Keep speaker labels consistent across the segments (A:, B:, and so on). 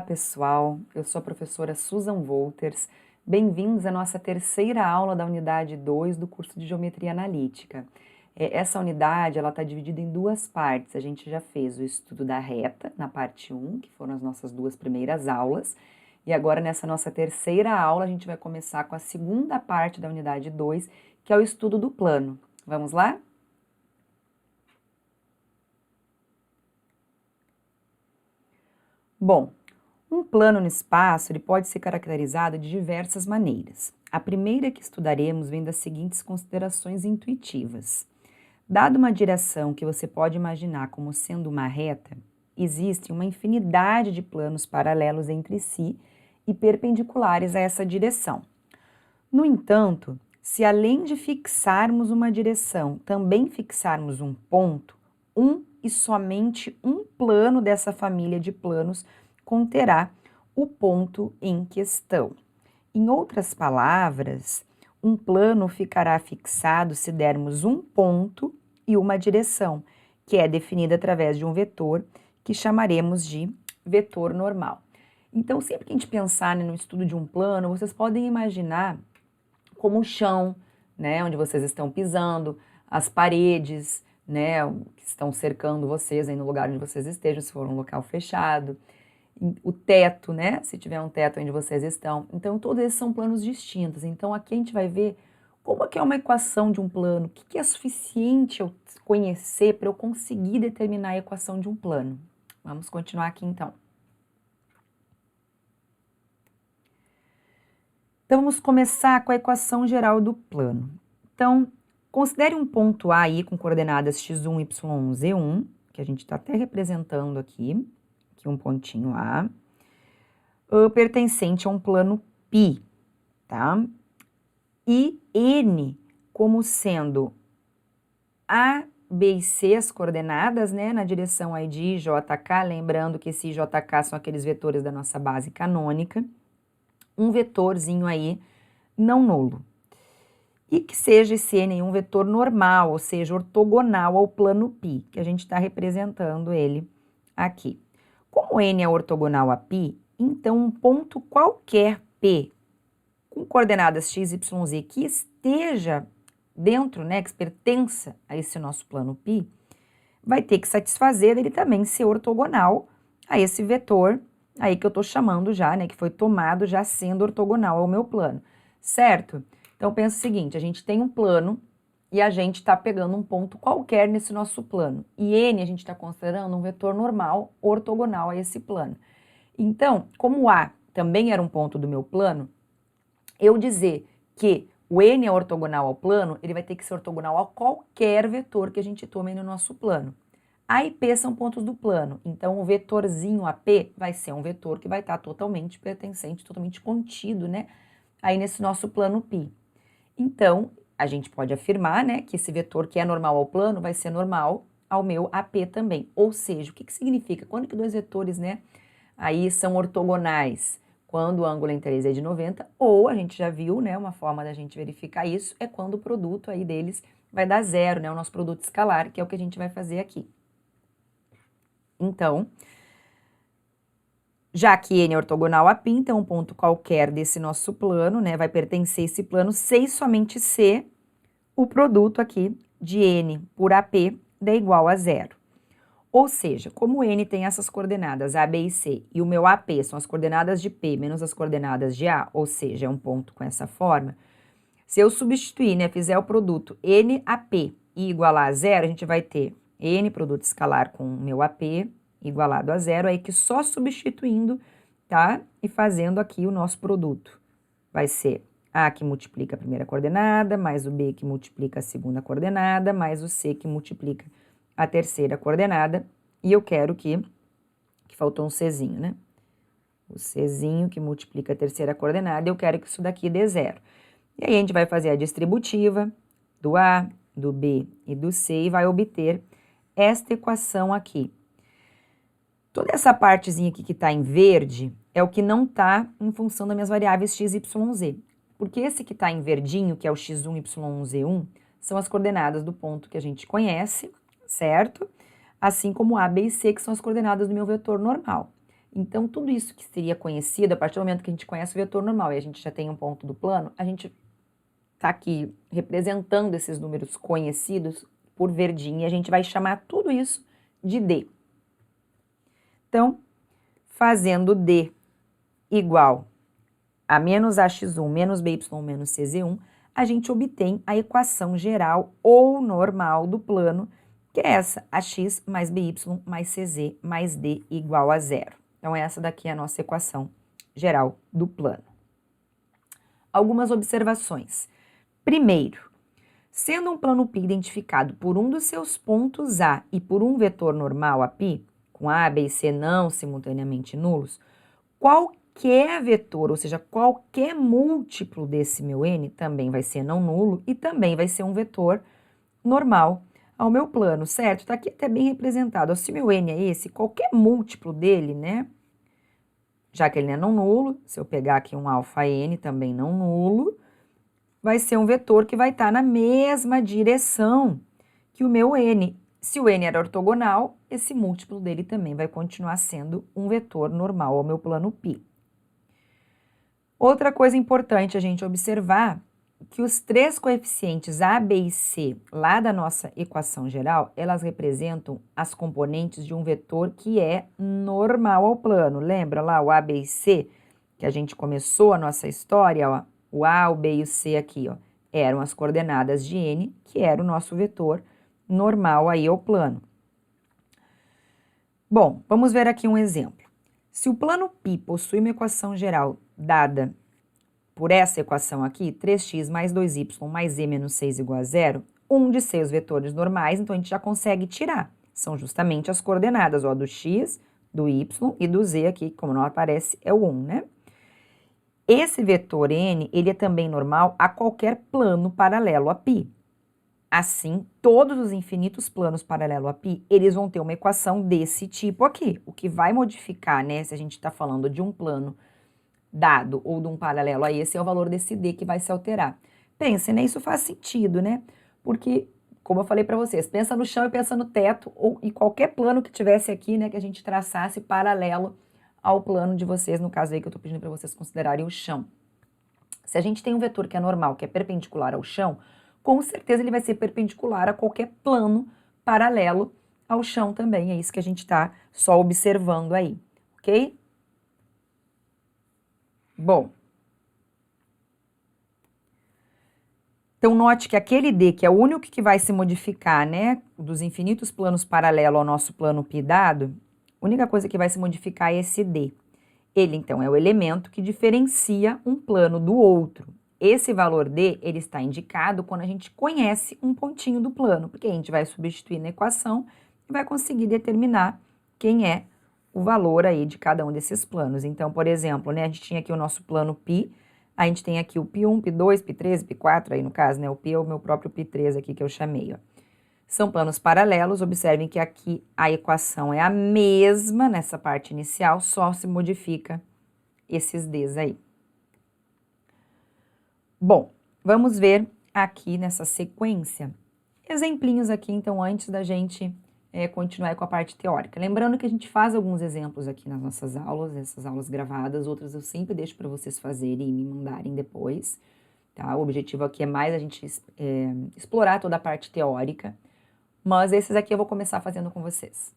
A: pessoal, eu sou a professora Susan Wolters. Bem-vindos à nossa terceira aula da unidade 2 do curso de Geometria Analítica. Essa unidade está dividida em duas partes. A gente já fez o estudo da reta na parte 1, que foram as nossas duas primeiras aulas, e agora nessa nossa terceira aula a gente vai começar com a segunda parte da unidade 2, que é o estudo do plano. Vamos lá? Bom, um plano no espaço ele pode ser caracterizado de diversas maneiras. A primeira que estudaremos vem das seguintes considerações intuitivas. Dada uma direção que você pode imaginar como sendo uma reta, existe uma infinidade de planos paralelos entre si e perpendiculares a essa direção. No entanto, se além de fixarmos uma direção, também fixarmos um ponto, um e somente um plano dessa família de planos conterá o ponto em questão. Em outras palavras, um plano ficará fixado se dermos um ponto e uma direção, que é definida através de um vetor que chamaremos de vetor normal. Então, sempre que a gente pensar no estudo de um plano, vocês podem imaginar como o chão, né, onde vocês estão pisando, as paredes, né, que estão cercando vocês aí no lugar onde vocês estejam, se for um local fechado, o teto, né, se tiver um teto onde vocês estão. Então, todos esses são planos distintos. Então, aqui a gente vai ver como que é uma equação de um plano, o que é suficiente eu conhecer para eu conseguir determinar a equação de um plano. Vamos continuar aqui, então. Então, vamos começar com a equação geral do plano. Então, considere um ponto A aí com coordenadas x1, y1, z1, que a gente está até representando aqui um pontinho A, pertencente a um plano π, tá? E N como sendo A, B e C as coordenadas, né, na direção aí de JK, lembrando que esse JK são aqueles vetores da nossa base canônica, um vetorzinho aí não nulo. E que seja esse N um vetor normal, ou seja, ortogonal ao plano π, que a gente está representando ele aqui. Como N é ortogonal a π, então um ponto qualquer P com coordenadas x, y, z que esteja dentro, né, que pertença a esse nosso plano π, vai ter que satisfazer ele também ser ortogonal a esse vetor aí que eu estou chamando já, né, que foi tomado já sendo ortogonal ao meu plano, certo? Então pensa o seguinte, a gente tem um plano e a gente está pegando um ponto qualquer nesse nosso plano. E N a gente está considerando um vetor normal ortogonal a esse plano. Então, como A também era um ponto do meu plano, eu dizer que o N é ortogonal ao plano, ele vai ter que ser ortogonal a qualquer vetor que a gente tome no nosso plano. A e P são pontos do plano, então o vetorzinho AP vai ser um vetor que vai estar totalmente pertencente, totalmente contido, né, aí nesse nosso plano π. Então, a gente pode afirmar, né, que esse vetor que é normal ao plano vai ser normal ao meu AP também. Ou seja, o que que significa? Quando que dois vetores, né, aí são ortogonais? Quando o ângulo entre eles é de 90, ou a gente já viu, né, uma forma da gente verificar isso é quando o produto aí deles vai dar zero, né, o nosso produto escalar, que é o que a gente vai fazer aqui. Então, já que N é ortogonal a π, então um ponto qualquer desse nosso plano, né, vai pertencer a esse plano C e somente C, o produto aqui de N por AP dá igual a zero. Ou seja, como N tem essas coordenadas A, B e C, e o meu AP são as coordenadas de P menos as coordenadas de A, ou seja, é um ponto com essa forma, se eu substituir, né, fizer o produto NAP e igualar a zero, a gente vai ter N produto escalar com o meu AP igualado a zero, aí que só substituindo, tá? E fazendo aqui o nosso produto. Vai ser A que multiplica a primeira coordenada, mais o B que multiplica a segunda coordenada, mais o C que multiplica a terceira coordenada. E eu quero que faltou um Czinho, né? O Czinho que multiplica a terceira coordenada, eu quero que isso daqui dê zero. E aí a gente vai fazer a distributiva do A, do B e do C e vai obter esta equação aqui. Toda essa partezinha aqui que está em verde é o que não está em função das minhas variáveis x, y, z. Porque esse que está em verdinho, que é o x1, y1, z1, são as coordenadas do ponto que a gente conhece, certo? Assim como A, B e C, que são as coordenadas do meu vetor normal. Então, tudo isso que seria conhecido, a partir do momento que a gente conhece o vetor normal e a gente já tem um ponto do plano, a gente está aqui representando esses números conhecidos por verdinho e a gente vai chamar tudo isso de D. Então, fazendo D igual a menos AX1 menos BY menos CZ1, a gente obtém a equação geral ou normal do plano, que é essa, AX mais BY mais CZ mais D igual a zero. Então, essa daqui é a nossa equação geral do plano. Algumas observações. Primeiro, sendo um plano π identificado por um dos seus pontos A e por um vetor normal Aπ, com A, B e C não simultaneamente nulos, qualquer vetor, ou seja, qualquer múltiplo desse meu n também vai ser não nulo e também vai ser um vetor normal ao meu plano, certo? Está aqui até bem representado. Se meu n é esse, qualquer múltiplo dele, né? Já que ele não é não nulo, se eu pegar aqui um alfa n também não nulo, vai ser um vetor que vai estar na mesma direção que o meu n. Se o n era ortogonal, esse múltiplo dele também vai continuar sendo um vetor normal ao meu plano π. Outra coisa importante a gente observar, que os três coeficientes A, B e C lá da nossa equação geral, elas representam as componentes de um vetor que é normal ao plano. Lembra lá o A, B e C, que a gente começou a nossa história, ó, o A, o B e o C aqui, ó, eram as coordenadas de N, que era o nosso vetor normal aí ao plano. Bom, vamos ver aqui um exemplo. Se o plano π possui uma equação geral dada por essa equação aqui, 3x mais 2y mais z menos 6 igual a zero, um de seus vetores normais, então a gente já consegue tirar. São justamente as coordenadas, ó, do x, do y e do z aqui, como não aparece, é o 1, né? Esse vetor n, ele é também normal a qualquer plano paralelo a π. Assim, todos os infinitos planos paralelos a π, eles vão ter uma equação desse tipo aqui. O que vai modificar, né, se a gente está falando de um plano dado ou de um paralelo a esse, é o valor desse D que vai se alterar. Pense, né? Isso faz sentido, né? Porque, como eu falei para vocês, pensa no chão e pensa no teto, ou em qualquer plano que tivesse aqui, né, que a gente traçasse paralelo ao plano de vocês, no caso aí que eu tô pedindo para vocês considerarem o chão. Se a gente tem um vetor que é normal, que é perpendicular ao chão, com certeza ele vai ser perpendicular a qualquer plano paralelo ao chão também. É isso que a gente está só observando aí, ok? Bom, então note que aquele D, que é o único que vai se modificar, né, dos infinitos planos paralelo ao nosso plano π dado, a única coisa que vai se modificar é esse D. Ele, então, é o elemento que diferencia um plano do outro. Esse valor D, ele está indicado quando a gente conhece um pontinho do plano, porque a gente vai substituir na equação e vai conseguir determinar quem é o valor aí de cada um desses planos. Então, por exemplo, né, a gente tinha aqui o nosso plano π, a gente tem aqui o π1, π2, π3, π4, aí no caso, né, o π é o meu próprio π3 aqui que eu chamei, ó. São planos paralelos, observem que aqui a equação é a mesma nessa parte inicial, só se modifica esses Ds aí. Bom, vamos ver aqui nessa sequência, exemplinhos aqui, então, antes da gente continuar com a parte teórica. Lembrando que a gente faz alguns exemplos aqui nas nossas aulas, essas aulas gravadas, outras eu sempre deixo para vocês fazerem e me mandarem depois, tá? O objetivo aqui é mais a gente explorar toda a parte teórica, mas esses aqui eu vou começar fazendo com vocês.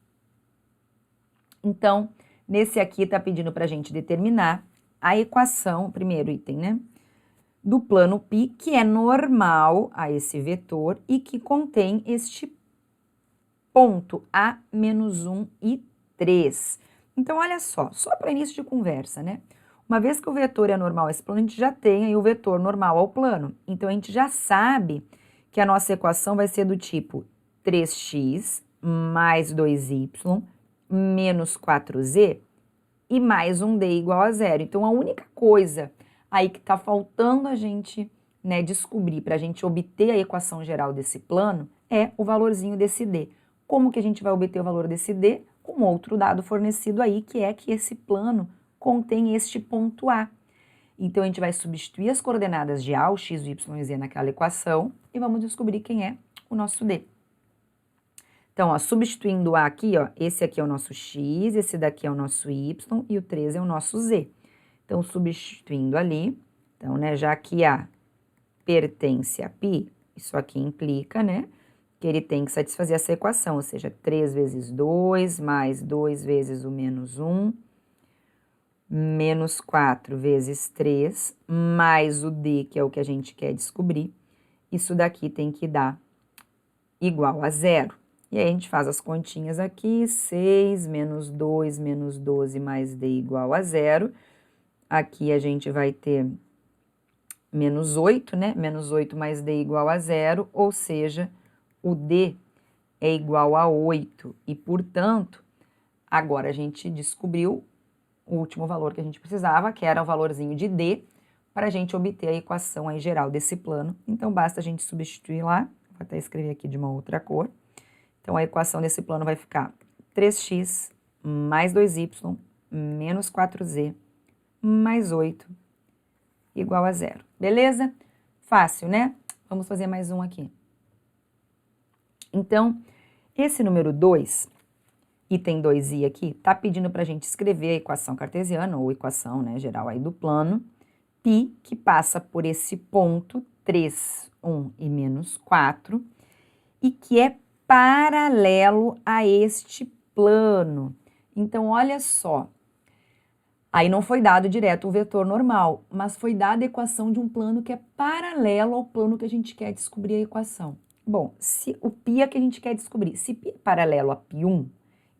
A: Então, nesse aqui tá pedindo pra gente determinar a equação, primeiro item, né, do plano π, que é normal a esse vetor e que contém este ponto A menos 1 e 3. Então, olha só para início de conversa, né? Uma vez que o vetor é normal a esse plano, a gente já tem aí o vetor normal ao plano. Então, a gente já sabe que a nossa equação vai ser do tipo 3x mais 2y menos 4z e mais um d igual a zero. Então, a única coisa aí que está faltando a gente, né, descobrir para a gente obter a equação geral desse plano é o valorzinho desse d. Como que a gente vai obter o valor desse d? Com outro dado fornecido aí, que é que esse plano contém este ponto A. Então, a gente vai substituir as coordenadas de A, o x, o y e o z naquela equação e vamos descobrir quem é o nosso d. Então, ó, substituindo o A aqui, ó, esse aqui é o nosso X, esse daqui é o nosso Y e o 3 é o nosso Z. Então, substituindo ali, então, né, já que A pertence a π, isso aqui implica, né, que ele tem que satisfazer essa equação, ou seja, 3 vezes 2, mais 2 vezes o menos 1, menos 4 vezes 3, mais o D, que é o que a gente quer descobrir, isso daqui tem que dar igual a zero. E aí a gente faz as continhas aqui, 6 menos 2 menos 12 mais D igual a zero. Aqui a gente vai ter menos 8, né? Menos 8 mais D igual a zero, ou seja, o D é igual a 8. E, portanto, agora a gente descobriu o último valor que a gente precisava, que era o valorzinho de D, para a gente obter a equação aí geral desse plano. Então, basta a gente substituir lá, vou até escrever aqui de uma outra cor. Então, a equação desse plano vai ficar 3x mais 2y menos 4z mais 8 igual a zero. Beleza? Fácil, né? Vamos fazer mais um aqui. Então, esse número 2, item 2i aqui, tá pedindo para a gente escrever a equação cartesiana, ou equação, né, geral aí do plano, π, que passa por esse ponto 3, 1 e menos 4, e que é paralelo a este plano. Então, olha só, aí não foi dado direto o vetor normal, mas foi dada a equação de um plano que é paralelo ao plano que a gente quer descobrir a equação. Bom, se o π é que a gente quer descobrir, se π é paralelo a π1,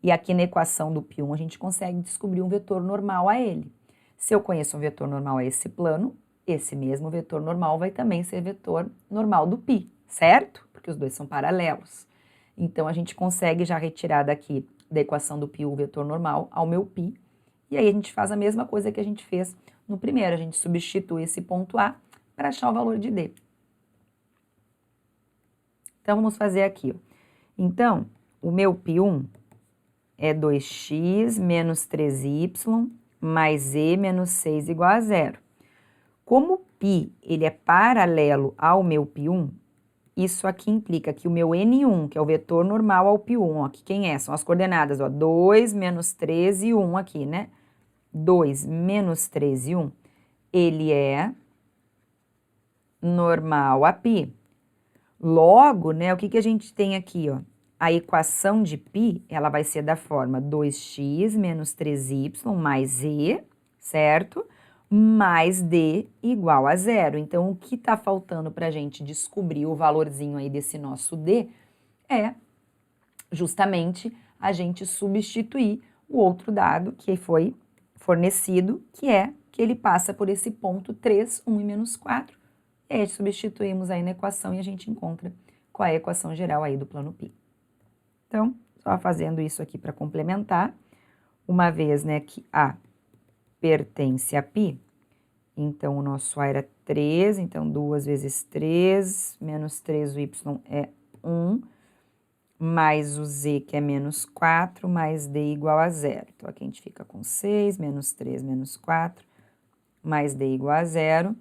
A: e aqui na equação do π1 a gente consegue descobrir um vetor normal a ele. Se eu conheço um vetor normal a esse plano, esse mesmo vetor normal vai também ser vetor normal do π, certo? Porque os dois são paralelos. Então, a gente consegue já retirar daqui da equação do π o vetor normal ao meu π, e aí a gente faz a mesma coisa que a gente fez no primeiro, a gente substitui esse ponto A para achar o valor de D. Então, vamos fazer aqui, ó. Então, o meu π1 é 2x menos 3y mais e menos 6 igual a zero. Como o π ele é paralelo ao meu π1, isso aqui implica que o meu N1, que é o vetor normal ao π1, ó, que quem é? São as coordenadas, ó, 2, menos 3 e 1 aqui, né? 2 menos 3 e 1, ele é normal a π. Logo, né, o que que a gente tem aqui, ó? A equação de π, ela vai ser da forma 2x menos 3y mais e, certo? Mais d igual a zero. Então, o que está faltando para a gente descobrir o valorzinho aí desse nosso d é justamente a gente substituir o outro dado que foi fornecido, que é que ele passa por esse ponto 3, 1 e menos 4. E aí substituímos aí na equação e a gente encontra qual é a equação geral aí do plano π. Então, só fazendo isso aqui para complementar, uma vez, né, que A pertence a π, então o nosso A era 3, então 2 vezes 3, menos 3 o y é 1, mais o z, que é menos 4, mais d igual a zero. Então, aqui a gente fica com 6, menos 3, menos 4, mais d igual a zero,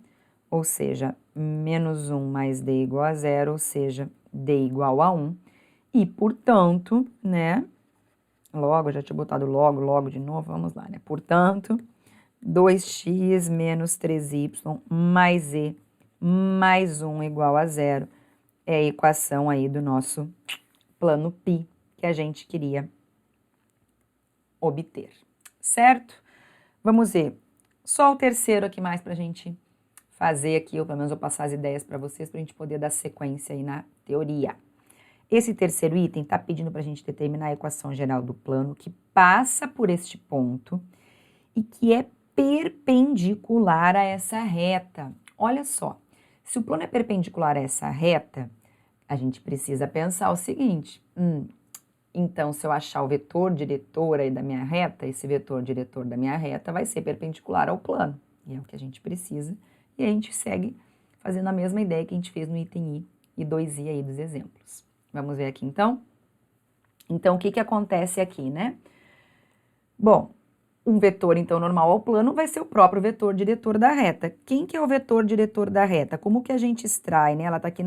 A: ou seja, menos 1 mais d igual a zero, ou seja, d igual a 1. E, portanto, né, logo, já tinha botado logo de novo, vamos lá, né? Portanto, 2x menos 3y mais e mais 1 igual a zero é a equação aí do nosso plano π que a gente queria obter, certo? Vamos ver só o terceiro aqui mais para a gente fazer aqui, ou pelo menos eu passar as ideias para vocês, para a gente poder dar sequência aí na teoria. Esse terceiro item está pedindo para a gente determinar a equação geral do plano que passa por este ponto e que é perpendicular a essa reta. Olha só, se o plano é perpendicular a essa reta, a gente precisa pensar o seguinte, então se eu achar o vetor diretor aí da minha reta, esse vetor diretor da minha reta vai ser perpendicular ao plano, e é o que a gente precisa, e a gente segue fazendo a mesma ideia que a gente fez no item I e 2i aí dos exemplos. Vamos ver aqui então? Então, o que que acontece aqui, né? Bom, Um vetor, então, normal ao plano vai ser o próprio vetor diretor da reta. Quem que é o vetor diretor da reta? Como que a gente extrai, né? Ela está aqui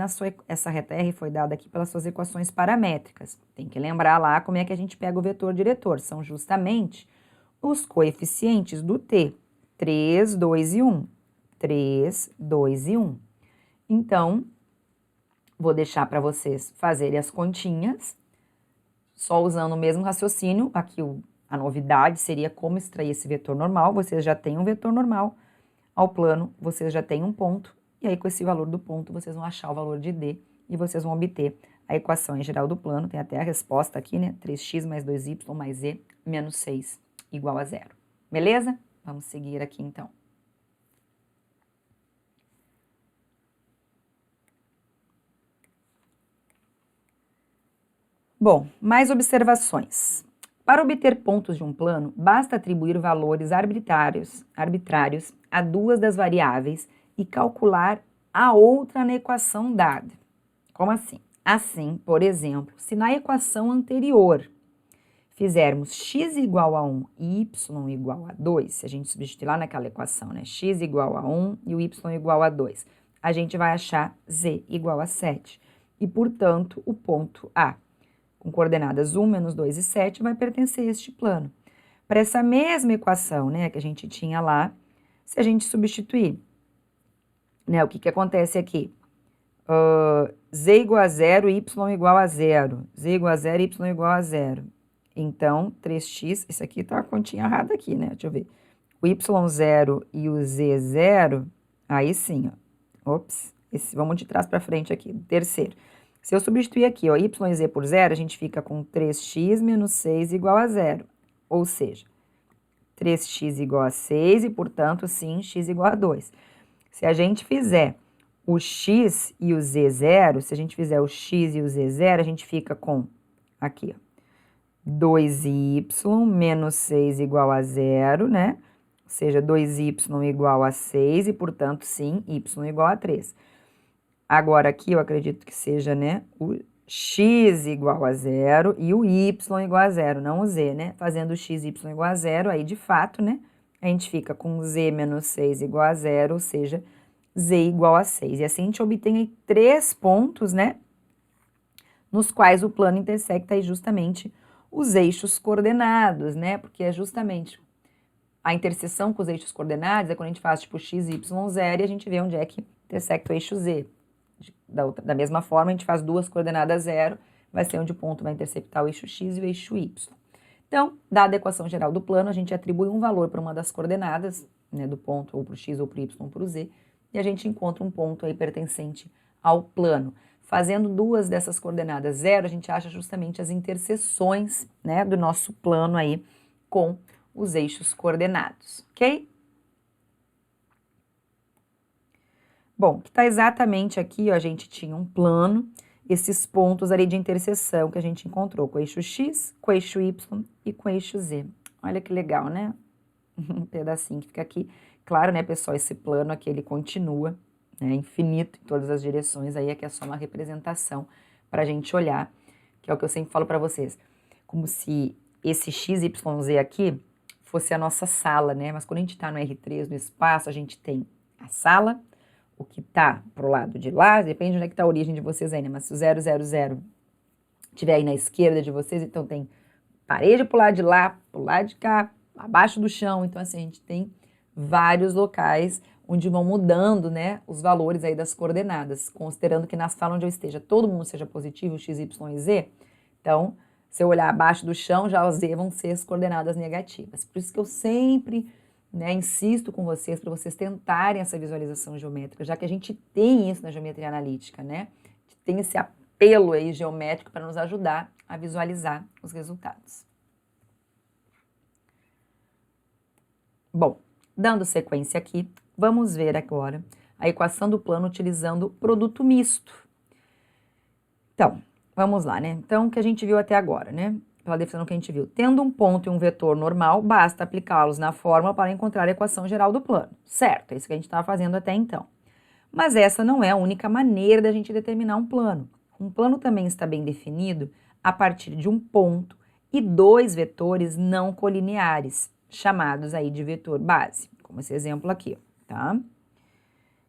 A: essa reta R foi dada aqui pelas suas equações paramétricas. Tem que lembrar lá como é que a gente pega o vetor diretor. São justamente os coeficientes do t. 3, 2 e 1. 3, 2 e 1. Então, vou deixar para vocês fazerem as continhas, só usando o mesmo raciocínio. Aqui a novidade seria como extrair esse vetor normal. Vocês já têm um vetor normal ao plano, vocês já têm um ponto, e aí com esse valor do ponto vocês vão achar o valor de D e vocês vão obter a equação em geral do plano. Tem até a resposta aqui, né? 3x mais 2y mais z menos 6 igual a 0. Beleza? Vamos seguir aqui então. Bom, mais observações. Para obter pontos de um plano, basta atribuir valores arbitrários a duas das variáveis e calcular a outra na equação dada. Como assim? Assim, por exemplo, se na equação anterior fizermos x igual a 1 e y igual a 2, se a gente substituir lá naquela equação, né, x igual a 1 e o y igual a 2, a gente vai achar z igual a 7. E, portanto, o ponto A, com coordenadas 1, menos 2 e 7, vai pertencer a este plano. Para essa mesma equação, né, que a gente tinha lá, se a gente substituir, né, o que que acontece aqui? Z igual a 0, y igual a 0. Z igual a 0, y igual a 0. Então, 3x, isso aqui tá a continha errada aqui, né? Deixa eu ver. O y0 e o z0, aí sim, ó. Ops, vamos de trás para frente aqui. Terceiro. Se eu substituir aqui, ó, y e z por 0, a gente fica com 3x menos 6 igual a 0. Ou seja, 3x igual a 6 e, portanto, sim, x igual a 2. Se a gente fizer o x e o z0, se a gente fizer o x e o z0, a gente fica com, aqui, ó, 2y menos 6 igual a 0, né? Ou seja, 2y igual a 6 e, portanto, sim, y igual a 3. Agora, aqui eu acredito que seja, né, o x igual a 0 e o y igual a 0, não o z, né? Fazendo o x e y igual a 0, aí, de fato, né, a gente fica com z menos 6 igual a 0, ou seja, z igual a 6. E assim a gente obtém aí 3 pontos, né, nos quais o plano intersecta aí justamente os eixos coordenados, né, porque é justamente a interseção com os eixos coordenados é quando a gente faz tipo x, y, 0 e a gente vê onde é que intersecta o eixo z. Da mesma forma, a gente faz duas coordenadas 0, vai ser onde o ponto vai interceptar o eixo x e o eixo y. Então, dada a equação geral do plano, a gente atribui um valor para uma das coordenadas, né, do ponto, ou para o x, ou para o y, ou para o z, e a gente encontra um ponto aí pertencente ao plano. Fazendo duas dessas coordenadas 0, a gente acha justamente as interseções, né, do nosso plano aí com os eixos coordenados, ok? Bom, que está exatamente aqui, ó, a gente tinha um plano, esses pontos ali de interseção que a gente encontrou com o eixo x, com o eixo y e com o eixo z. Olha que legal, né? Um pedacinho que fica aqui. Claro, né, pessoal, esse plano aqui, ele continua, né, infinito em todas as direções, aí é que é só uma representação para a gente olhar, que é o que eu sempre falo para vocês, como se esse x, y, z aqui fosse a nossa sala, né, mas quando a gente está no R3, no espaço, a gente tem a sala, o que está pro lado de lá, depende de onde é que está a origem de vocês aí, né, mas se o 0, 0, 0 estiver aí na esquerda de vocês, então tem parede pro lado de lá, pro lado de cá, abaixo do chão, então assim, a gente tem vários locais onde vão mudando, né, os valores aí das coordenadas, considerando que na sala onde eu esteja todo mundo seja positivo, x, y e z, então, se eu olhar abaixo do chão, já os z vão ser as coordenadas negativas. Por isso que eu sempre, né, insisto com vocês, para vocês tentarem essa visualização geométrica, já que a gente tem isso na geometria analítica, né, tem esse apelo aí geométrico para nos ajudar a visualizar os resultados. Bom, dando sequência aqui, vamos ver agora a equação do plano utilizando produto misto. Então, vamos lá, né? Então, o que a gente viu até agora, né? Pela definição que a gente viu. Tendo um ponto e um vetor normal, basta aplicá-los na fórmula para encontrar a equação geral do plano. Certo, é isso que a gente estava fazendo até então. Mas essa não é a única maneira da gente determinar um plano. Um plano também está bem definido a partir de um ponto e dois vetores não colineares. chamados aí de vetor base, como esse exemplo aqui, tá?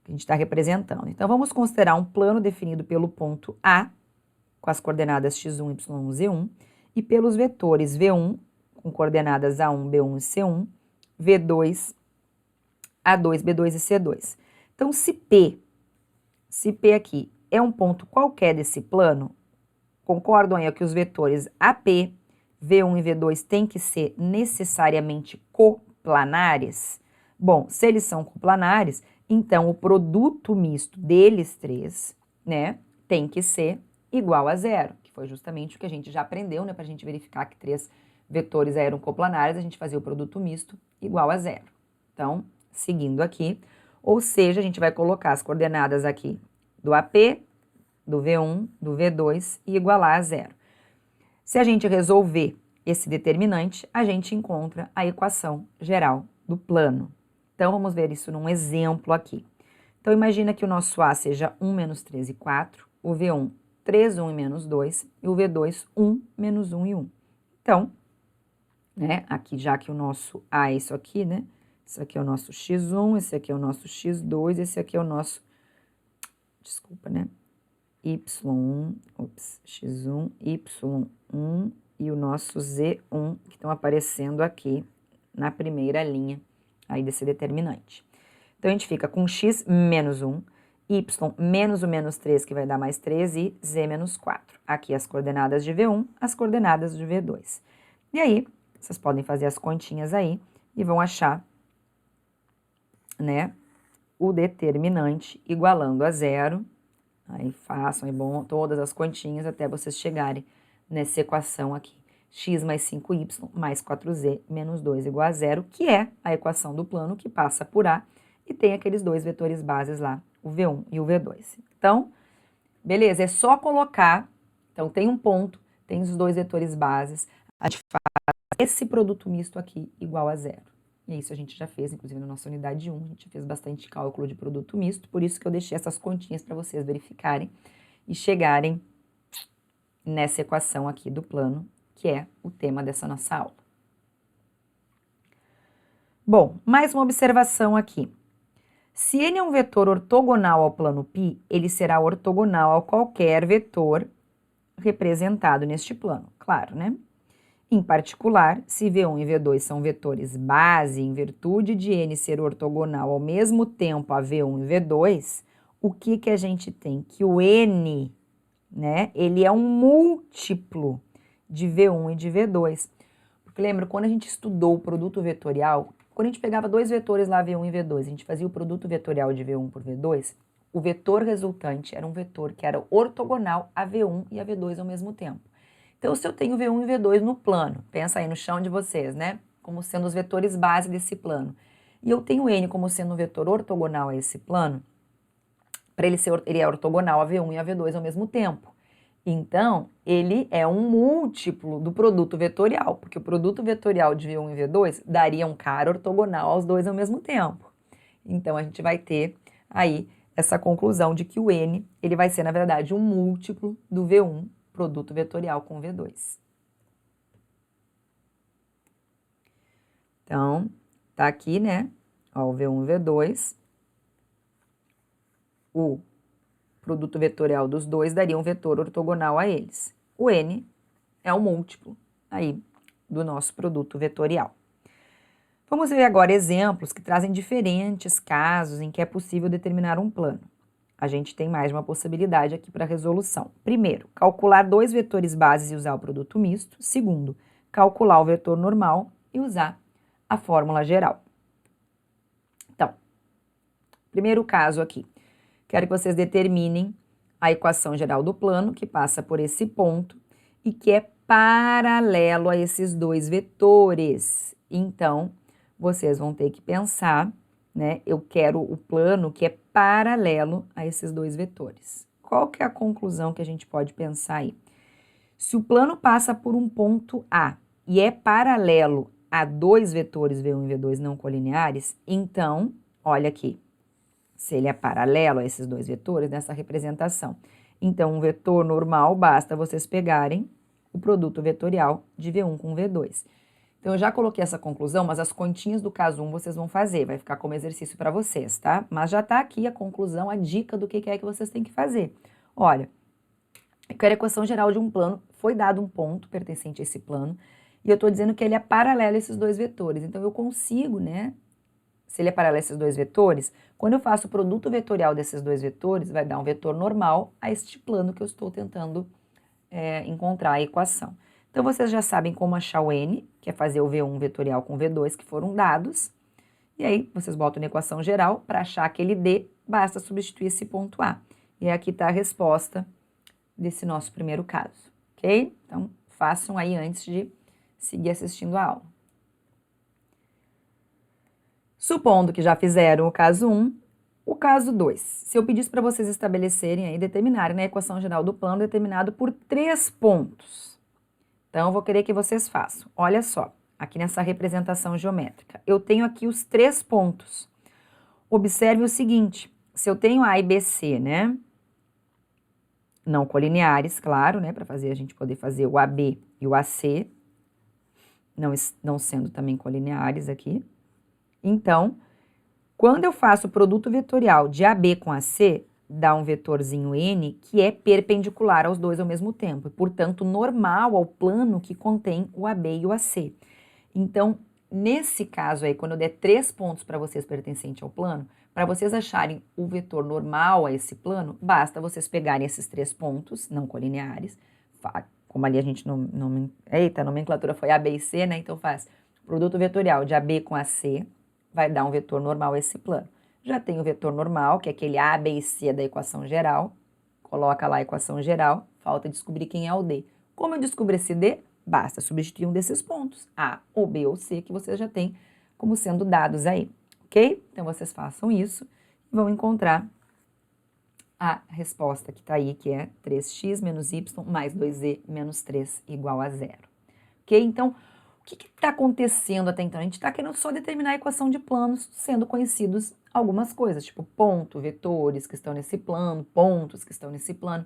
A: Que a gente está representando. Então, vamos considerar um plano definido pelo ponto A, com as coordenadas x1, y1, z1, e pelos vetores v1, com coordenadas a1, b1 e c1, v2, a2, b2 e c2. Então, se P aqui é um ponto qualquer desse plano, concordam aí que os vetores AP, V1 e V2 têm que ser necessariamente coplanares? Bom, se eles são coplanares, então o produto misto deles três, né, tem que ser igual a zero, que foi justamente o que a gente já aprendeu, né, para a gente verificar que três vetores eram coplanares, a gente fazia o produto misto igual a zero. Então, seguindo aqui, ou seja, a gente vai colocar as coordenadas aqui do AP, do V1, do V2 e igualar a zero. Se a gente resolver esse determinante, a gente encontra a equação geral do plano. Então, vamos ver isso num exemplo aqui. Então, imagina que o nosso A seja 1 menos 3 e 4, o V1 3, 1 e menos 2, e o V2 1, menos 1 e 1. Então, né, aqui já que o nosso A é isso aqui, né? Isso aqui é o nosso x1, esse aqui é o nosso x2, esse aqui é o nosso, desculpa, né? y1, x1, y1 e o nosso z1, que estão aparecendo aqui na primeira linha aí desse determinante. Então, a gente fica com x menos 1, y menos o menos 3, que vai dar mais 3, e z menos 4. Aqui as coordenadas de V1, as coordenadas de V2. E aí, vocês podem fazer as continhas aí e vão achar, né, o determinante igualando a zero. Aí façam aí bom, todas as continhas até vocês chegarem nessa equação aqui. X mais 5y mais 4z menos 2 igual a zero, que é a equação do plano que passa por A e tem aqueles dois vetores bases lá, o V1 e o V2. Então, beleza, é só colocar, então tem um ponto, tem os dois vetores bases, a gente faz esse produto misto aqui igual a zero. E isso a gente já fez, inclusive na nossa unidade 1, a gente fez bastante cálculo de produto misto, por isso que eu deixei essas continhas para vocês verificarem e chegarem nessa equação aqui do plano, que é o tema dessa nossa aula. Bom, mais uma observação aqui. Se n é um vetor ortogonal ao plano π, ele será ortogonal a qualquer vetor representado neste plano, claro, né? Em particular, se V1 e V2 são vetores base, em virtude de n ser ortogonal ao mesmo tempo a V1 e V2, o que a gente tem? Que o n, né, ele é um múltiplo de V1 e de V2. Porque lembra, quando a gente estudou o produto vetorial, quando a gente pegava dois vetores lá, V1 e V2, a gente fazia o produto vetorial de V1 por V2, o vetor resultante era um vetor que era ortogonal a V1 e a V2 ao mesmo tempo. Então, se eu tenho V1 e V2 no plano, pensa aí no chão de vocês, né? Como sendo os vetores base desse plano. E eu tenho N como sendo um vetor ortogonal a esse plano, para ele é ortogonal a V1 e a V2 ao mesmo tempo. Então, ele é um múltiplo do produto vetorial, porque o produto vetorial de V1 e V2 daria um cara ortogonal aos dois ao mesmo tempo. Então, a gente vai ter aí essa conclusão de que o N, ele vai ser, na verdade, um múltiplo do V1, produto vetorial com V2. Então, tá aqui, né? Ó, o V1 e V2. O produto vetorial dos dois daria um vetor ortogonal a eles. O N é um múltiplo aí do nosso produto vetorial. Vamos ver agora exemplos que trazem diferentes casos em que é possível determinar um plano. A gente tem mais de uma possibilidade aqui para resolução. Primeiro, calcular dois vetores bases e usar o produto misto. Segundo, calcular o vetor normal e usar a fórmula geral. Então, primeiro caso aqui. Quero que vocês determinem a equação geral do plano, que passa por esse ponto e que é paralelo a esses dois vetores. Então, vocês vão ter que pensar, né? Eu quero o plano que é paralelo a esses dois vetores. Qual que é a conclusão que a gente pode pensar aí? Se o plano passa por um ponto A e é paralelo a dois vetores V1 e V2 não colineares, então, olha aqui, se ele é paralelo a esses dois vetores nessa representação. Então, um vetor normal, basta vocês pegarem o produto vetorial de V1 com V2. Então, eu já coloquei essa conclusão, mas as continhas do caso 1 vocês vão fazer, vai ficar como exercício para vocês, tá? Mas já tá aqui a conclusão, a dica do que é que vocês têm que fazer. Olha, eu quero a equação geral de um plano, foi dado um ponto pertencente a esse plano, e eu estou dizendo que ele é paralelo a esses dois vetores. Então, eu consigo, né? Se ele é paralelo a esses dois vetores, quando eu faço o produto vetorial desses dois vetores, vai dar um vetor normal a este plano que eu estou tentando encontrar a equação. Então, vocês já sabem como achar o n, que é fazer o V1 vetorial com o V2 que foram dados. E aí, vocês botam na equação geral, para achar aquele d, basta substituir esse ponto A. E aqui está a resposta desse nosso primeiro caso, ok? Então, façam aí antes de seguir assistindo a aula. Supondo que já fizeram o caso 1, o caso 2. Se eu pedisse para vocês estabelecerem aí, determinarem na equação geral do plano determinado por 3 pontos. Então, eu vou querer que vocês façam. Olha só, aqui nessa representação geométrica, eu tenho aqui os 3 pontos. Observe o seguinte, se eu tenho A e B, C, né? Não colineares, claro, né? Para fazer a gente poder fazer o AB e o AC, não sendo também colineares aqui. Então, quando eu faço o produto vetorial de AB com AC, dá um vetorzinho N que é perpendicular aos dois ao mesmo tempo, e, portanto, normal ao plano que contém o AB e o AC. Então, nesse caso aí, quando eu der 3 pontos para vocês pertencentes ao plano, para vocês acharem o vetor normal a esse plano, basta vocês pegarem esses 3 pontos não colineares, como ali a gente a nomenclatura foi AB e C, né? Então faz produto vetorial de AB com AC, vai dar um vetor normal a esse plano. Já tem o vetor normal, que é aquele A, B e C da equação geral, coloca lá a equação geral, falta descobrir quem é o D. Como eu descubro esse D? Basta substituir um desses pontos, A ou B ou C, que vocês já têm como sendo dados aí, ok? Então, vocês façam isso e vão encontrar a resposta que está aí, que é 3x menos y mais 2z menos 3 igual a 0. Ok? Então, o que está acontecendo até então? A gente está querendo só determinar a equação de planos, sendo conhecidos algumas coisas, tipo ponto, vetores que estão nesse plano, pontos que estão nesse plano.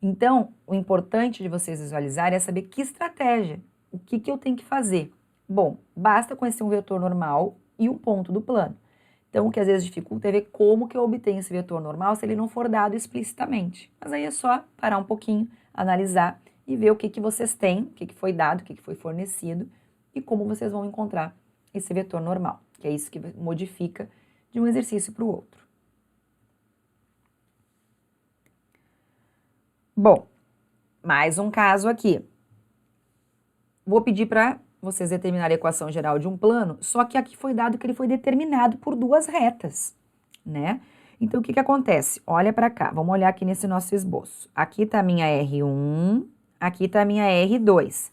A: Então, o importante de vocês visualizarem é saber que estratégia, o que eu tenho que fazer. Bom, basta conhecer um vetor normal e um ponto do plano. Então, o que às vezes dificulta é ver como que eu obtenho esse vetor normal se ele não for dado explicitamente. Mas aí é só parar um pouquinho, analisar e ver o que vocês têm, o que foi dado, o que foi fornecido e como vocês vão encontrar esse vetor normal, que é isso que modifica de um exercício para o outro. Bom, mais um caso aqui. Vou pedir para vocês determinarem a equação geral de um plano, só que aqui foi dado que ele foi determinado por 2 retas, né? Então, o que acontece? Olha para cá, vamos olhar aqui nesse nosso esboço. Aqui está a minha R1, aqui está a minha R2.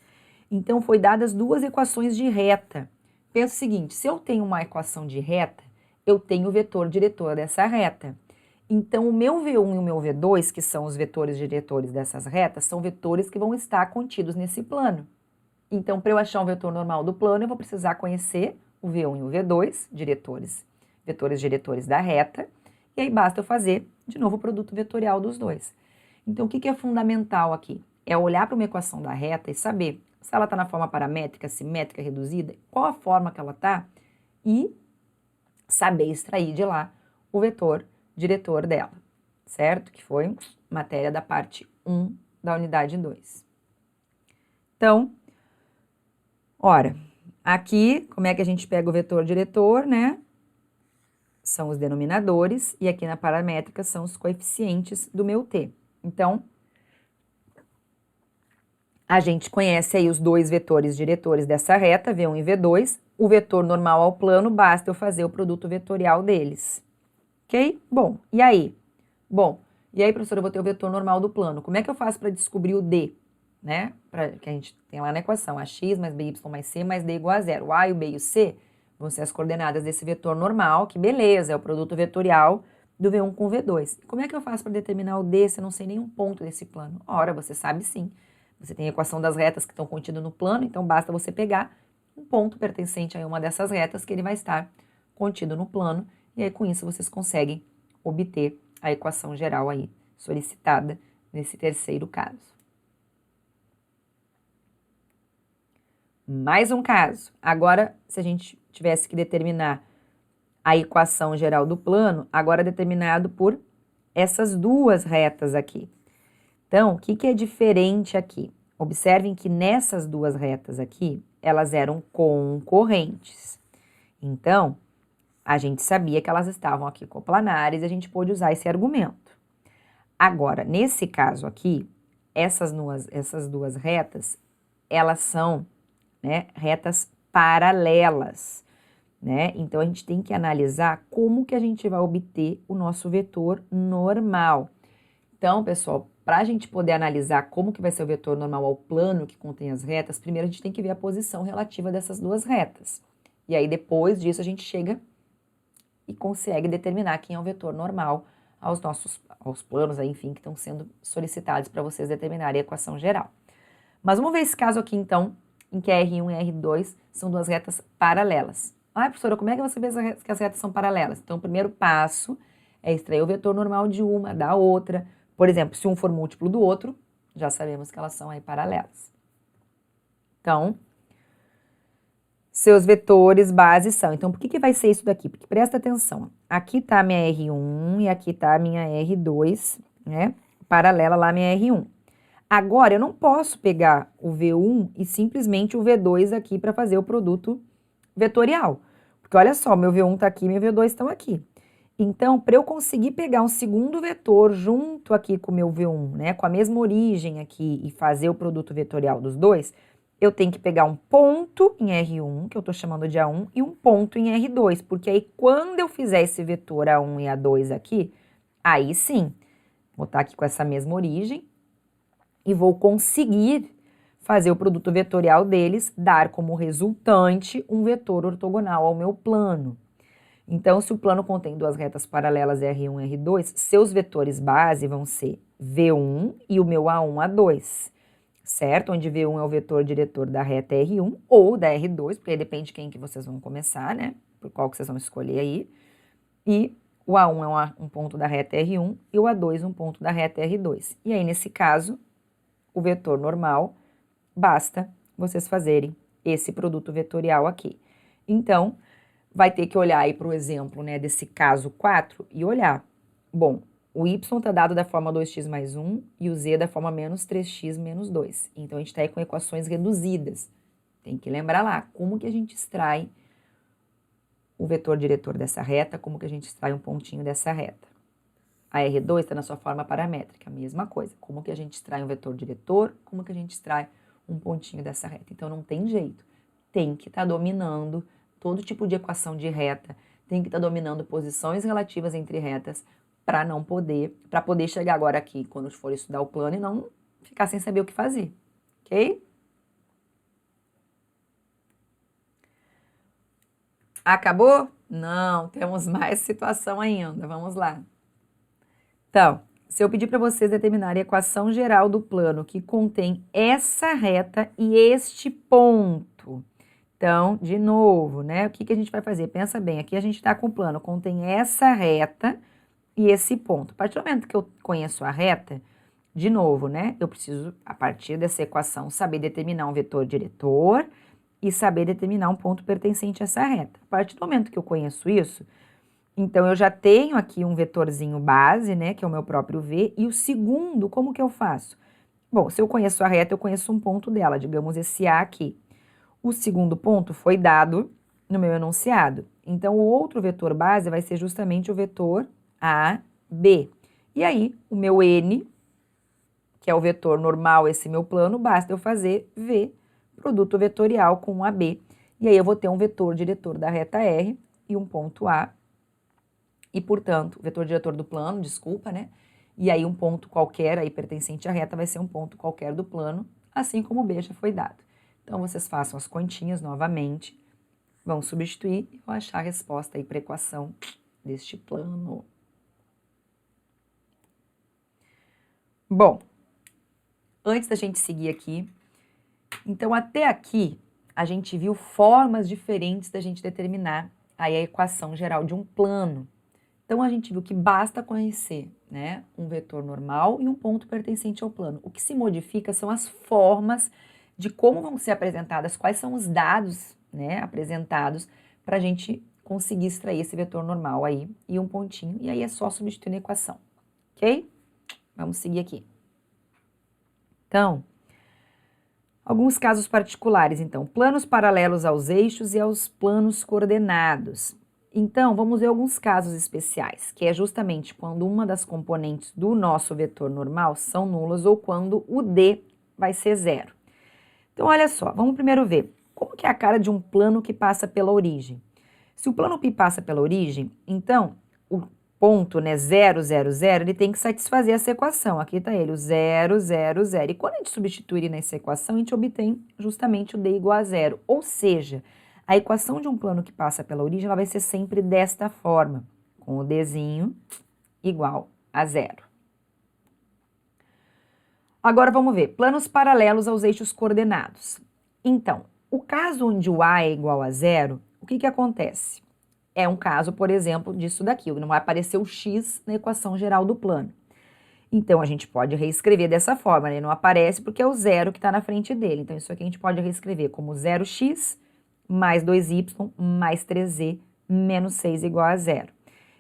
A: Então, foi dadas 2 equações de reta. Pensa o seguinte, se eu tenho uma equação de reta, eu tenho o vetor diretor dessa reta. Então, o meu V1 e o meu V2, que são os vetores diretores dessas retas, são vetores que vão estar contidos nesse plano. Então, para eu achar um vetor normal do plano, eu vou precisar conhecer o V1 e o V2, vetores diretores da reta, e aí basta eu fazer, de novo, o produto vetorial dos dois. Então, o que é fundamental aqui? É olhar para uma equação da reta e saber se ela está na forma paramétrica, simétrica, reduzida, qual a forma que ela está, e saber extrair de lá o vetor diretor dela, certo? Que foi matéria da parte 1 da unidade 2. Então, ora, aqui, como é que a gente pega o vetor diretor, né? São os denominadores, e aqui na paramétrica são os coeficientes do meu t. Então, a gente conhece aí os 2 vetores diretores dessa reta, V1 e V2. O vetor normal ao plano, basta eu fazer o produto vetorial deles. Ok? Bom, e aí? Bom, e aí, professora, eu vou ter o vetor normal do plano. Como é que eu faço para descobrir o D? Né? Que a gente tem lá na equação, ax mais by mais c mais d igual a 0. O a, o b e o c vão ser as coordenadas desse vetor normal, que beleza, é o produto vetorial do V1 com o V2. Como é que eu faço para determinar o D se eu não sei nenhum ponto desse plano? Ora, você sabe sim. Você tem a equação das retas que estão contidas no plano, então basta você pegar um ponto pertencente a uma dessas retas que ele vai estar contido no plano, e aí com isso vocês conseguem obter a equação geral aí solicitada nesse terceiro caso. Mais um caso. Agora, se a gente tivesse que determinar a equação geral do plano, agora determinado por essas duas retas aqui. Então, o que é diferente aqui? Observem que nessas duas retas aqui, elas eram concorrentes. Então, a gente sabia que elas estavam aqui coplanares e a gente pôde usar esse argumento. Agora, nesse caso aqui, essas duas retas, elas são, né, retas paralelas, né? Então, a gente tem que analisar como que a gente vai obter o nosso vetor normal. Então, pessoal, para a gente poder analisar como que vai ser o vetor normal ao plano que contém as retas, primeiro a gente tem que ver a posição relativa dessas duas retas. E aí, depois disso, a gente chega e consegue determinar quem é o vetor normal aos planos, aí, enfim, que estão sendo solicitados para vocês determinarem a equação geral. Mas vamos ver esse caso aqui, então, em que R1 e R2 são duas retas paralelas. Ah, professora, como é que você vê que as retas são paralelas? Então, o primeiro passo é extrair o vetor normal de uma da outra. Por exemplo, se um for múltiplo do outro, já sabemos que elas são aí paralelas. Então, seus vetores base são. Então, por que vai ser isso daqui? Porque presta atenção. Aqui está a minha R1 e aqui está a minha R2, né? Paralela lá a minha R1. Agora, eu não posso pegar o V1 e simplesmente o V2 aqui para fazer o produto vetorial. Porque olha só, meu V1 está aqui e meu V2 estão aqui. Então, para eu conseguir pegar um segundo vetor junto aqui com o meu V1, né, com a mesma origem aqui e fazer o produto vetorial dos dois, eu tenho que pegar um ponto em R1, que eu estou chamando de A1, e um ponto em R2, porque aí quando eu fizer esse vetor A1 e A2 aqui, aí sim, vou estar aqui com essa mesma origem e vou conseguir fazer o produto vetorial deles dar como resultante um vetor ortogonal ao meu plano. Então, se o plano contém duas retas paralelas R1 e R2, seus vetores base vão ser V1 e o meu A1, A2, certo? Onde V1 é o vetor diretor da reta R1 ou da R2, porque aí depende de quem que vocês vão começar, né? Por qual que vocês vão escolher aí. E o A1 é um ponto da reta R1 e o A2 um ponto da reta R2. E aí, nesse caso, o vetor normal, basta vocês fazerem esse produto vetorial aqui. Então, vai ter que olhar aí para o exemplo, né, desse caso 4 e olhar. Bom, o y está dado da forma 2x mais 1 e o z da forma menos 3x menos 2. Então, a gente está aí com equações reduzidas. Tem que lembrar lá como que a gente extrai o vetor diretor dessa reta, como que a gente extrai um pontinho dessa reta. A R2 está na sua forma paramétrica, a mesma coisa. Como que a gente extrai um vetor diretor, como que a gente extrai um pontinho dessa reta. Então, não tem jeito. Tem que estar dominando todo tipo de equação de reta, tem que estar dominando posições relativas entre retas para poder chegar agora aqui, quando for estudar o plano, e não ficar sem saber o que fazer, ok? Acabou? Não, temos mais situação ainda, vamos lá. Então, se eu pedir para vocês determinarem a equação geral do plano que contém essa reta e este ponto. Então, de novo, né? O que a gente vai fazer? Pensa bem, aqui a gente está com o plano, contém essa reta e esse ponto. A partir do momento que eu conheço a reta, de novo, né? Eu preciso, a partir dessa equação, saber determinar um vetor diretor e saber determinar um ponto pertencente a essa reta. A partir do momento que eu conheço isso, então eu já tenho aqui um vetorzinho base, né? Que é o meu próprio V. E o segundo, como que eu faço? Bom, se eu conheço a reta, eu conheço um ponto dela, digamos esse A aqui. O segundo ponto foi dado no meu enunciado. Então, o outro vetor base vai ser justamente o vetor AB. E aí, o meu N, que é o vetor normal, esse meu plano, basta eu fazer V, produto vetorial com AB. E aí, eu vou ter um vetor diretor da reta R e um ponto A. E, portanto, vetor diretor do plano, desculpa, né? E aí, um ponto qualquer aí pertencente à reta vai ser um ponto qualquer do plano, assim como o B já foi dado. Então, vocês façam as continhas novamente, vão substituir e vão achar a resposta aí para a equação deste plano. Bom, antes da gente seguir aqui, então até aqui a gente viu formas diferentes da gente determinar aí a equação geral de um plano. Então, a gente viu que basta conhecer, né, um vetor normal e um ponto pertencente ao plano. O que se modifica são as formas de como vão ser apresentadas, quais são os dados, né, apresentados para a gente conseguir extrair esse vetor normal aí e um pontinho, e aí é só substituir na equação, ok? Vamos seguir aqui. Então, alguns casos particulares, então, planos paralelos aos eixos e aos planos coordenados. Então, vamos ver alguns casos especiais, que é justamente quando uma das componentes do nosso vetor normal são nulas ou quando o D vai ser zero. Então, olha só, vamos primeiro ver como que é a cara de um plano que passa pela origem. Se o plano π passa pela origem, então, o ponto, né, 0, 0, 0, ele tem que satisfazer essa equação. Aqui está ele, o 0, 0, 0. E quando a gente substituir nessa equação, a gente obtém justamente o D igual a zero. Ou seja, a equação de um plano que passa pela origem, ela vai ser sempre desta forma, com o Dzinho igual a zero. Agora vamos ver, planos paralelos aos eixos coordenados. Então, o caso onde o A é igual a zero, o que acontece? É um caso, por exemplo, disso daqui, não vai aparecer o x na equação geral do plano. Então, a gente pode reescrever dessa forma, né? Não aparece porque é o zero que está na frente dele. Então, isso aqui a gente pode reescrever como 0x mais 2y mais 3z menos 6 igual a zero.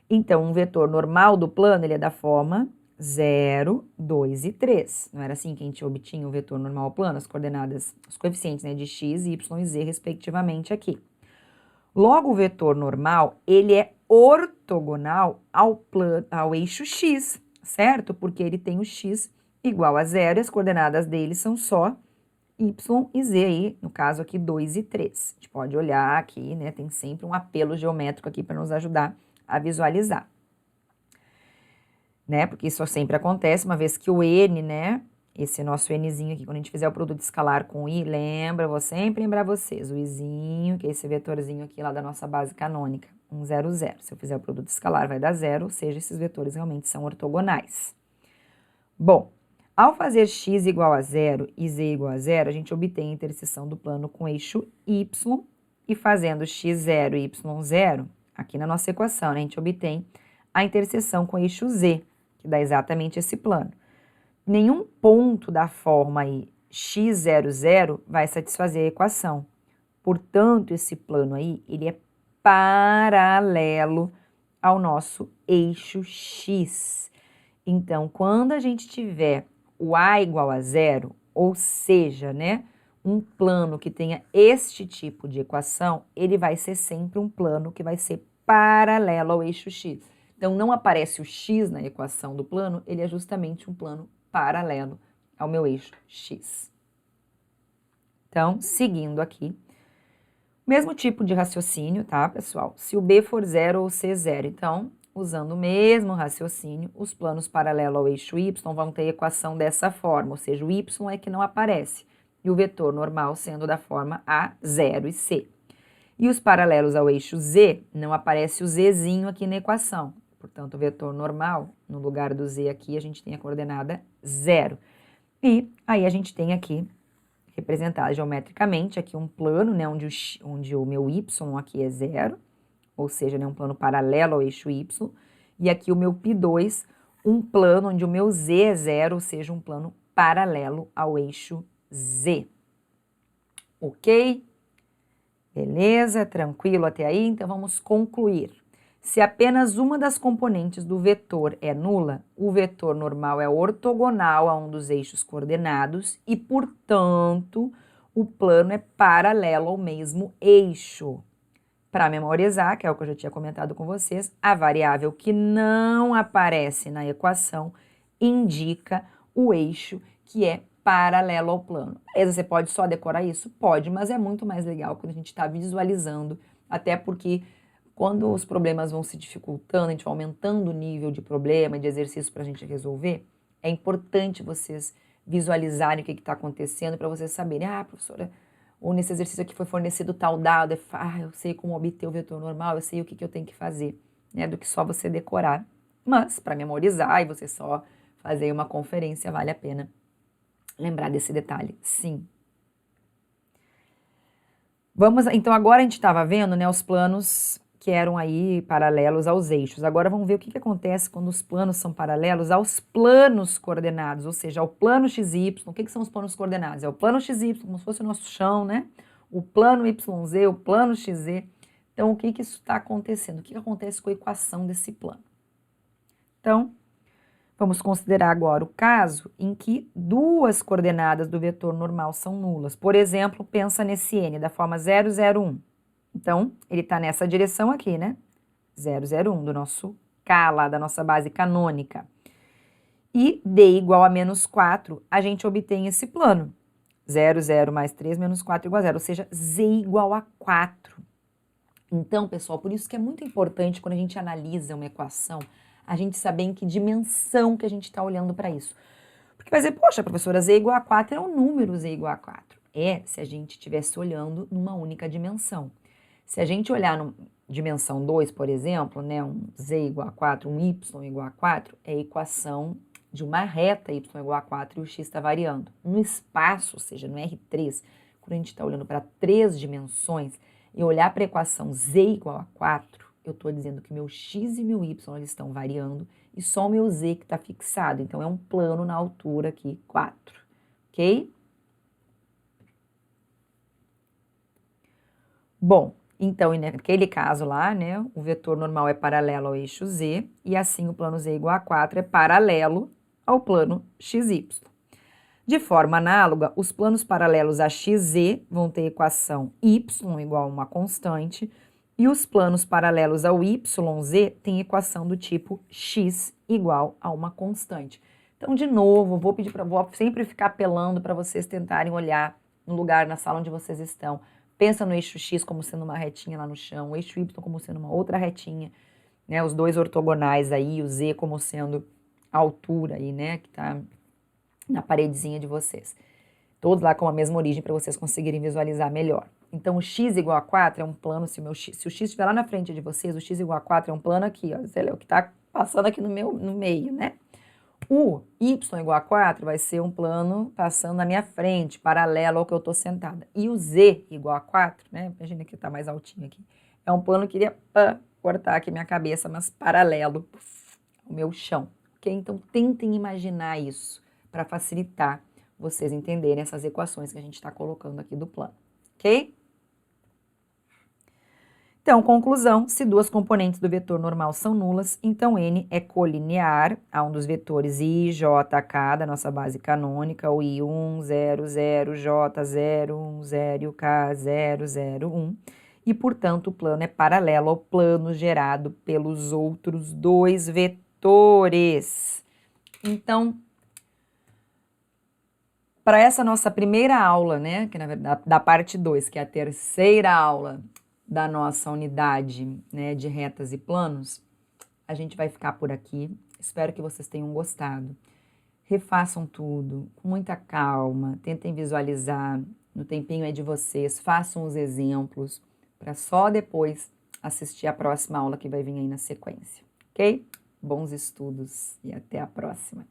A: Então, um vetor normal do plano, ele é da forma 0, 2 e 3. Não era assim que a gente obtinha o vetor normal ao plano, as coordenadas, os coeficientes, né, de x, y e z, respectivamente, aqui. Logo, o vetor normal, ele é ortogonal ao eixo x, certo? Porque ele tem o x igual a zero e as coordenadas dele são só y e z aí, no caso aqui 2 e 3. A gente pode olhar aqui, né, tem sempre um apelo geométrico aqui para nos ajudar a visualizar. Né, porque isso sempre acontece, uma vez que o n, né, esse nosso nzinho aqui, quando a gente fizer o produto escalar com i, lembra, vou sempre lembrar vocês, o izinho, que é esse vetorzinho aqui lá da nossa base canônica, 1, 0, 0. Se eu fizer o produto escalar, vai dar zero, ou seja, esses vetores realmente são ortogonais. Bom, ao fazer x igual a zero e z igual a zero, a gente obtém a interseção do plano com o eixo y, e fazendo x0 e y0, aqui na nossa equação, né, a gente obtém a interseção com o eixo z, que dá exatamente esse plano. Nenhum ponto da forma aí x00 vai satisfazer a equação. Portanto, esse plano aí, ele é paralelo ao nosso eixo x. Então, quando a gente tiver o A igual a zero, ou seja, né, um plano que tenha este tipo de equação, ele vai ser sempre um plano que vai ser paralelo ao eixo x. Então, não aparece o x na equação do plano, ele é justamente um plano paralelo ao meu eixo x. Então, seguindo aqui, mesmo tipo de raciocínio, tá, pessoal? Se o B for zero ou C zero, então, usando o mesmo raciocínio, os planos paralelos ao eixo y vão ter equação dessa forma, ou seja, o y é que não aparece, e o vetor normal sendo da forma A, 0 e C. E os paralelos ao eixo z, não aparece o zzinho aqui na equação. Portanto, o vetor normal, no lugar do z aqui, a gente tem a coordenada 0. E aí a gente tem aqui, representado geometricamente, aqui um plano, né, onde o meu y aqui é 0, ou seja, né, um plano paralelo ao eixo y. E aqui o meu π2, um plano onde o meu z é 0, ou seja, um plano paralelo ao eixo z. Ok? Beleza? Tranquilo até aí? Então, vamos concluir. Se apenas uma das componentes do vetor é nula, o vetor normal é ortogonal a um dos eixos coordenados e, portanto, o plano é paralelo ao mesmo eixo. Para memorizar, que é o que eu já tinha comentado com vocês, a variável que não aparece na equação indica o eixo que é paralelo ao plano. Beleza, você pode só decorar isso? Pode, mas é muito mais legal quando a gente está visualizando, até porque quando os problemas vão se dificultando, a gente vai aumentando o nível de problema, de exercício para a gente resolver, é importante vocês visualizarem o que está acontecendo para vocês saberem, professora, ou nesse exercício aqui foi fornecido tal dado, eu sei como obter o vetor normal, eu sei o que eu tenho que fazer, né, do que só você decorar. Mas, para memorizar e você só fazer uma conferência, vale a pena lembrar desse detalhe, sim. Vamos, então agora a gente estava vendo, né, os planos que eram aí paralelos aos eixos. Agora vamos ver o que acontece quando os planos são paralelos aos planos coordenados, ou seja, ao plano XY. O que são os planos coordenados? É o plano XY, como se fosse o nosso chão, né? O plano YZ, o plano XZ. Então, o que isso está acontecendo? O que acontece com a equação desse plano? Então, vamos considerar agora o caso em que duas coordenadas do vetor normal são nulas. Por exemplo, pensa nesse N da forma 0, 0, 1. Então, ele está nessa direção aqui, né? 0, 0, 1, do nosso K lá, da nossa base canônica. E D igual a menos 4, a gente obtém esse plano. 0, 0 mais 3 menos 4 igual a 0, ou seja, Z igual a 4. Então, pessoal, por isso que é muito importante quando a gente analisa uma equação, a gente saber em que dimensão que a gente está olhando para isso. Porque vai dizer, poxa, professora, Z igual a 4 é um número Z igual a 4. É, se a gente estivesse olhando numa única dimensão. Se a gente olhar na dimensão 2, por exemplo, né, um Z igual a 4, um Y igual a 4, é a equação de uma reta Y igual a 4 e o X está variando. No espaço, ou seja, no R3, quando a gente está olhando para 3 dimensões, e olhar para a equação Z igual a 4, eu estou dizendo que meu X e meu Y eles estão variando e só o meu Z que está fixado. Então, é um plano na altura aqui, 4. Ok? Bom, então, naquele caso lá, né, o vetor normal é paralelo ao eixo Z e assim o plano Z igual a 4 é paralelo ao plano XY. De forma análoga, os planos paralelos a XZ vão ter equação y igual a uma constante e os planos paralelos ao YZ têm equação do tipo x igual a uma constante. Então, de novo, vou sempre ficar apelando para vocês tentarem olhar no lugar, na sala onde vocês estão. Pensa no eixo x como sendo uma retinha lá no chão, o eixo y como sendo uma outra retinha, né? Os dois ortogonais aí, o z como sendo a altura aí, né? Que tá na paredezinha de vocês. Todos lá com a mesma origem para vocês conseguirem visualizar melhor. Então, o x igual a 4 é um plano, se o x estiver lá na frente de vocês, o x igual a 4 é um plano aqui, ó, é o que está passando aqui no meio, né? O y igual a 4 vai ser um plano passando na minha frente, paralelo ao que eu estou sentada. E o z igual a 4, né? Imagina que está mais altinho aqui. É um plano que iria cortar aqui minha cabeça, mas paralelo ao meu chão, ok? Então, tentem imaginar isso para facilitar vocês entenderem essas equações que a gente está colocando aqui do plano, ok? Então, conclusão, se duas componentes do vetor normal são nulas, então N é colinear a um dos vetores I, J, K da nossa base canônica, o I1, 0, 0, J, 0, 1, 0, K, 0, 0, 1, e, portanto, o plano é paralelo ao plano gerado pelos outros dois vetores. Então, para essa nossa primeira aula, né, que na verdade da parte 2, que é a terceira aula da nossa unidade, né, de retas e planos, a gente vai ficar por aqui. Espero que vocês tenham gostado. Refaçam tudo com muita calma, tentem visualizar, no tempinho é de vocês, façam os exemplos, para só depois assistir a próxima aula que vai vir aí na sequência, ok? Bons estudos e até a próxima.